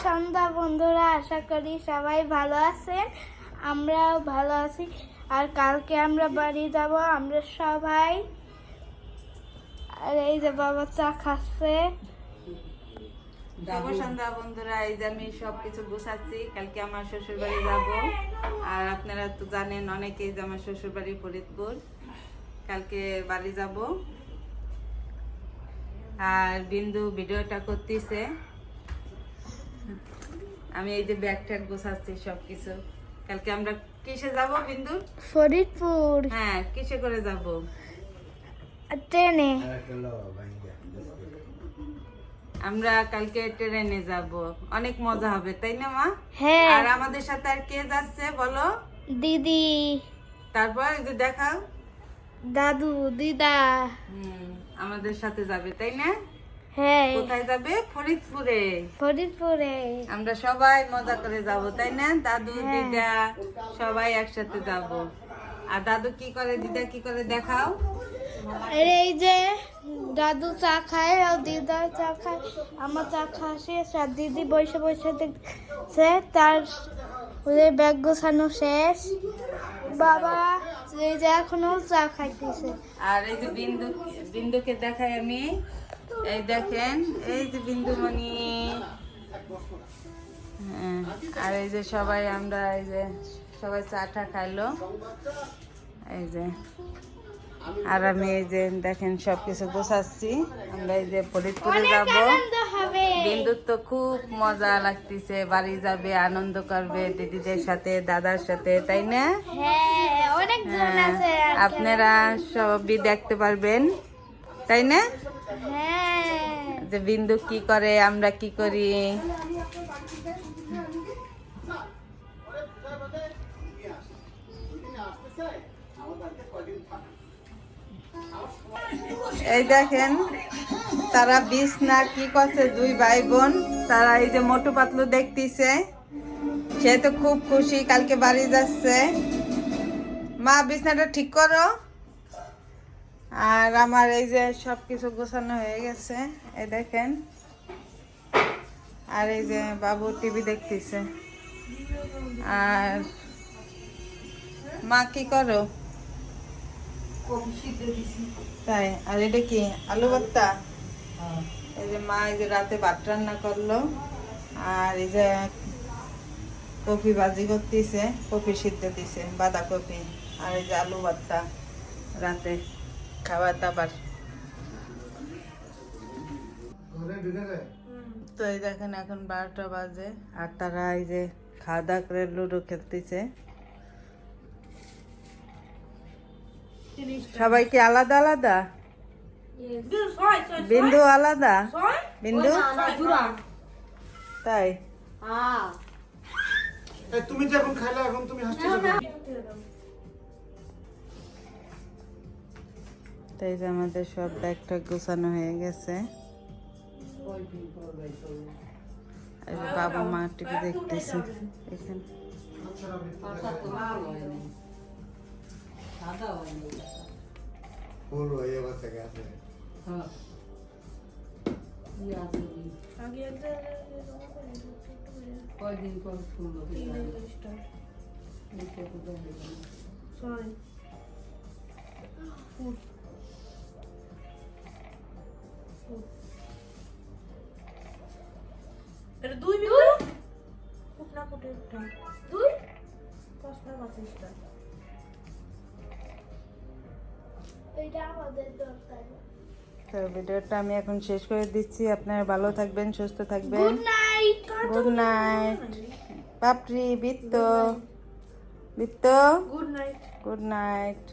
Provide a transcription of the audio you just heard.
সন্ধ্যা বন্ধুরা, আশা করি সবাই ভালো আছেন। আমরাও ভালো আছি। আর কালকে আমরা বাড়ি যাব আমরা সবাই। আর এই যে বাবা চা খাচ্ছে। শুভ সন্ধ্যা বন্ধুরা, এই যে আমি সবকিছু গুছাচ্ছি, কালকে আমার শ্বশুর বাড়ি যাব। আর আপনারা তো জানেন অনেকেই যে আমার শ্বশুর বাড়ি ফরিদপুর, কালকে বাড়ি যাব। আর বিন্দু ভিডিওটা করতেছে, আমি এই যে ব্যাগ ট্যাগ গোছাচ্ছি সবকিছু। কালকে আমরা কিসে যাব বিন্দু? ফরিদপুর। হ্যাঁ, কিসে করে যাব? ট্রেনে। আমরা কালকে ট্রেনে যাব, অনেক মজা হবে, তাই না মা? হ্যাঁ। আর আমাদের সাথে আর কে যাচ্ছে বলো? দিদি, তারপর এই যে দেখাও। দাদু, দিদা। আমাদের সাথে যাবে, তাই না? হ্যাঁ। কোথায় যাবে? ফরিদপুরে। ফরিদপুরে আমরা সবাই মজা করে যাব, তাই না? দাদু দিদা সবাই একসাথে যাব। আর দাদু কি করে, দিদা কি করে দেখাও। আর এই যে দাদু চা খায় আর দিদা চা খায়। আমার চা খাওয়া শেষ আর দিদি বসে বসে দেখছে। তার ব্যাগ গোছানো শেষ। বাবা এই যে এখনো চা খাইতেছে। আর এই যে বিন্দুকে দেখাই আমি, এই দেখেন, এই যে বিন্দুমণি। হ্যাঁ, আর এই যে সবাই আমরা এই যে সবাই চাটা খাইলো, এই যে। আর আমি এই যে দেখেন সবকিছু গোছাচ্ছি, আমরা এই যে ফরিদপুরে যাব। বিন্দুর তো খুব মজা লাগতেছে, বাড়ি যাবে, আনন্দ করবে দিদিদের সাথে, দাদার সাথে, তাই না? হ্যাঁ, অনেক জন আছে। আপনারা সবই দেখতে পারবেন, তাই না? হ্যাঁ। যে বিন্দু কি করে, আমরা কি করি। এই দেখেন তারা বিছনা কি করছে, দুই ভাই বোন। তারা এই যে মোটু পাতলু দেখতেছে, সে তো খুব খুশি, কালকে বাড়ি যাচ্ছে। মা বিছনাটা ঠিক করো। আর আমার এই যে সবকিছু গোছানো হয়ে গেছে, এই দেখেন। আর এই যে বাবু টিভি দেখতেছে। আর মা কি করো? তাই? আর এটা কি আলু ভর্তা? এই যে মা এই যে রাতে ভাত রান্না করলো। আর এই যে কপি ভাজি করতেছে, কপি সিদ্ধ দিছে, বাঁধাকপি। আর এই যে আলু ভর্তা রাতে খাবার দাবার। তো এই দেখেন এখন 12টা বাজে, আর তারা এই যে খাওয়া দাওয়া করে লুডো খেলতেছে। সবাই কি আলাদা আলাদা? বিন্দু আলাদা? বিন্দু তাই? তুমি যখন খাইলা এখন তুমি হাসতেছো কেন? তাই যে আমাদের সব ব্যাগ ট্যাগ গোছানো হয়ে গেছে। এই যে বাবা মা টিভি দেখতেছে এখানে। কয়দিন পর শুনলো তো ভিডিওটা আমি এখন শেষ করে দিচ্ছি। আপনারা ভালো থাকবেন, সুস্থ থাকবেন। Good night. গুড নাইট পাপড়ি, বিত্ত। Good night. Good night.